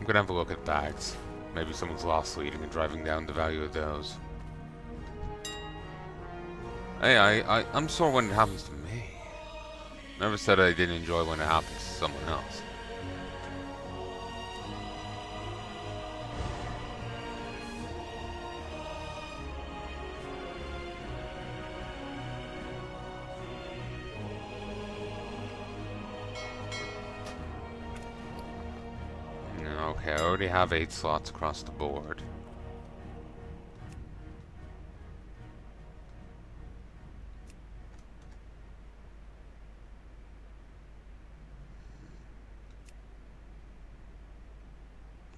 gonna have a look at bags. Maybe someone's lost leading and driving down the value of those. Hey, I'm sore when it happens to me. Never said I didn't enjoy when it happens to someone else. Okay, I already have 8 slots across the board.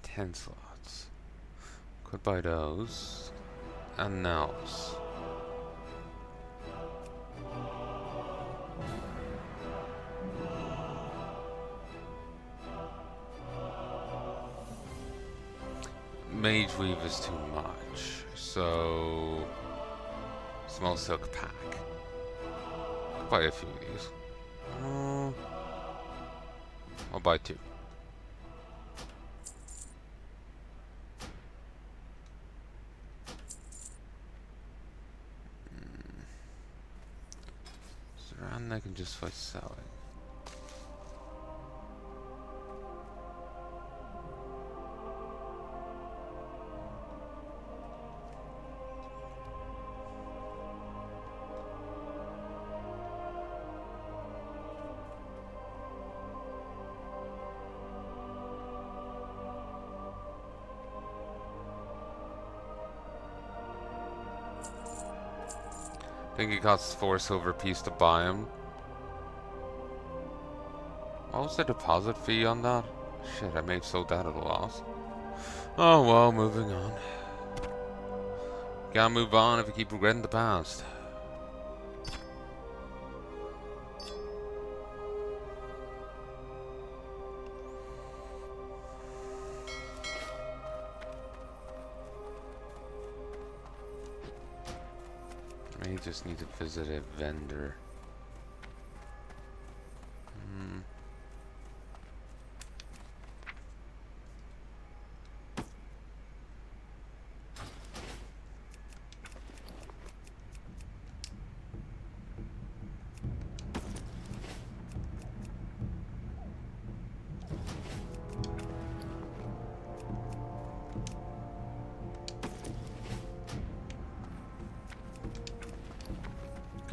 Ten slots. Could buy those. And those. Mage Weave is too much, so small silk pack. I'll buy a few of these. I'll buy 2. And I can just by selling. I think it costs 4 silver piece to buy them. What was the deposit fee on that? Shit, I may have sold that at a loss. Oh well, moving on. Gotta move on if you keep regretting the past. I just need to visit a vendor.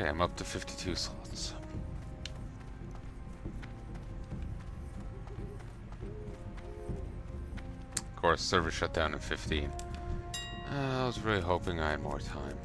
Okay, I'm up to 52 slots. Of course, server shut down in 15. I was really hoping I had more time.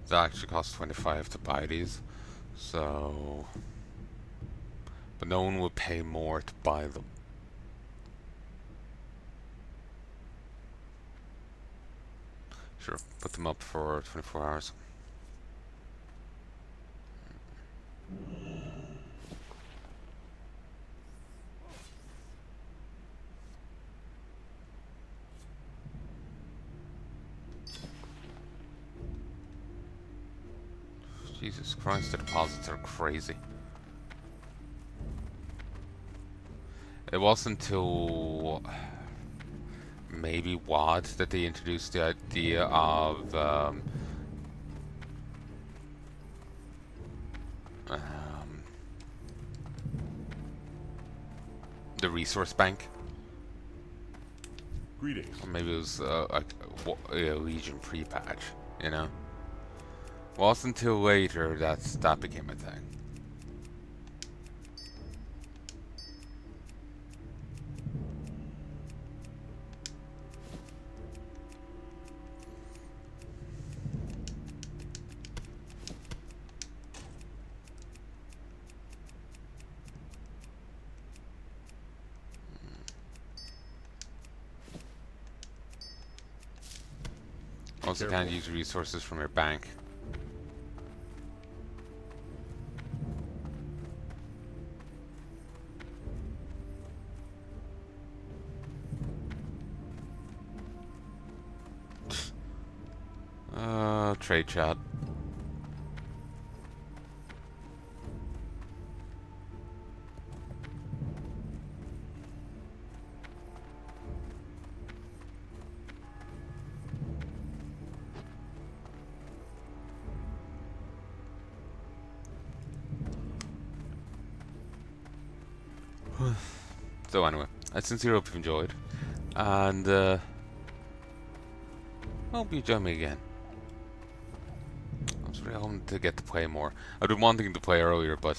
It actually costs 25 to buy these, so... But no one would pay more to buy them. Sure, put them up for 24 hours. Jesus Christ, the deposits are crazy. It wasn't until maybe WoD that they introduced the idea of um, the resource bank. Greetings. Or maybe it was a Legion pre-patch, you know? Wasn't until later that became a thing. Also can't use resources from your bank. Trade chat. So anyway, I sincerely hope you enjoyed, and hope you join me again. I was really hoping to get to play more. I've been wanting to play earlier, but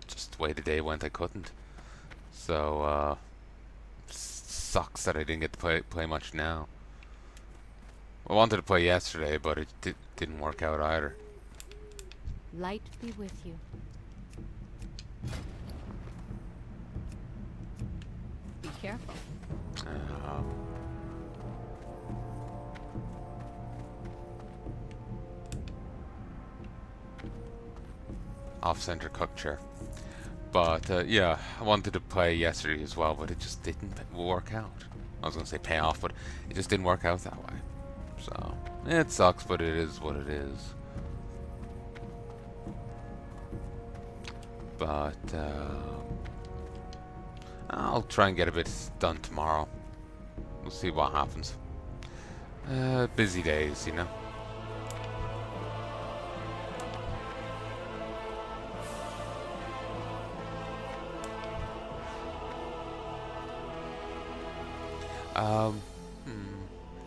just the way the day went, I couldn't. So sucks that I didn't get to play much now. I wanted to play yesterday, but it didn't work out either. Light be with you. Be careful. Off-center cup chair. But yeah, I wanted to play yesterday as well, but it just didn't work out. I was gonna say pay off, but it just didn't work out that way. So it sucks, but it is what it is. But I'll try and get a bit done tomorrow. We'll see what happens. Busy days, you know.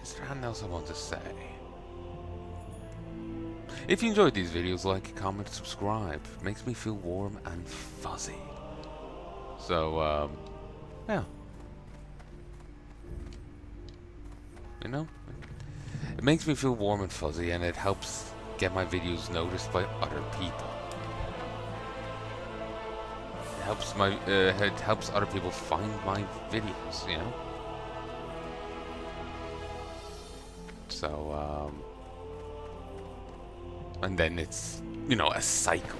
Is there anything else I want to say? If you enjoyed these videos, like, comment, subscribe. It makes me feel warm and fuzzy. So, yeah. You know? It makes me feel warm and fuzzy, and it helps get my videos noticed by other people. It helps other people find my videos, you know? So, and then it's, you know, a cycle.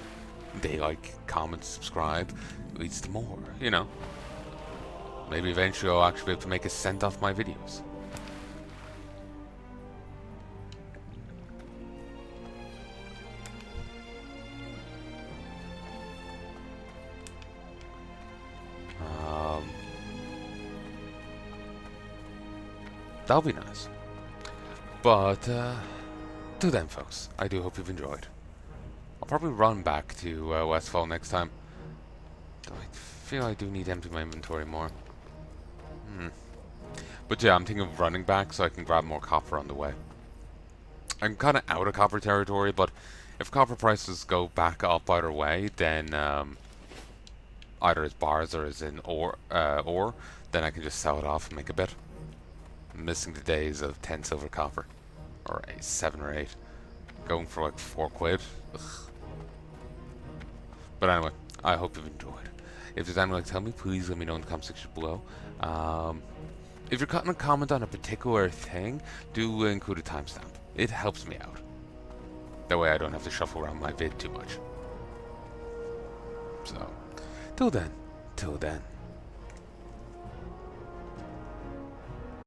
They like, comment, subscribe, leads to more, you know. Maybe eventually I'll actually be able to make a cent off my videos. That'll be nice. But, till then, folks, I do hope you've enjoyed. I'll probably run back to Westfall next time. Though I feel I do need to empty my inventory more. But yeah, I'm thinking of running back so I can grab more copper on the way. I'm kind of out of copper territory, but if copper prices go back up either way, then either as bars or as in ore, then I can just sell it off and make a bit. I'm missing the days of 10 silver copper, or 7 or 8, going for like 4 quid. Ugh. But anyway, I hope you've enjoyed. If there's anything to tell me, please let me know in the comment section below. If you're cutting a comment on a particular thing, do include a timestamp. It helps me out. That way I don't have to shuffle around my vid too much. So, till then.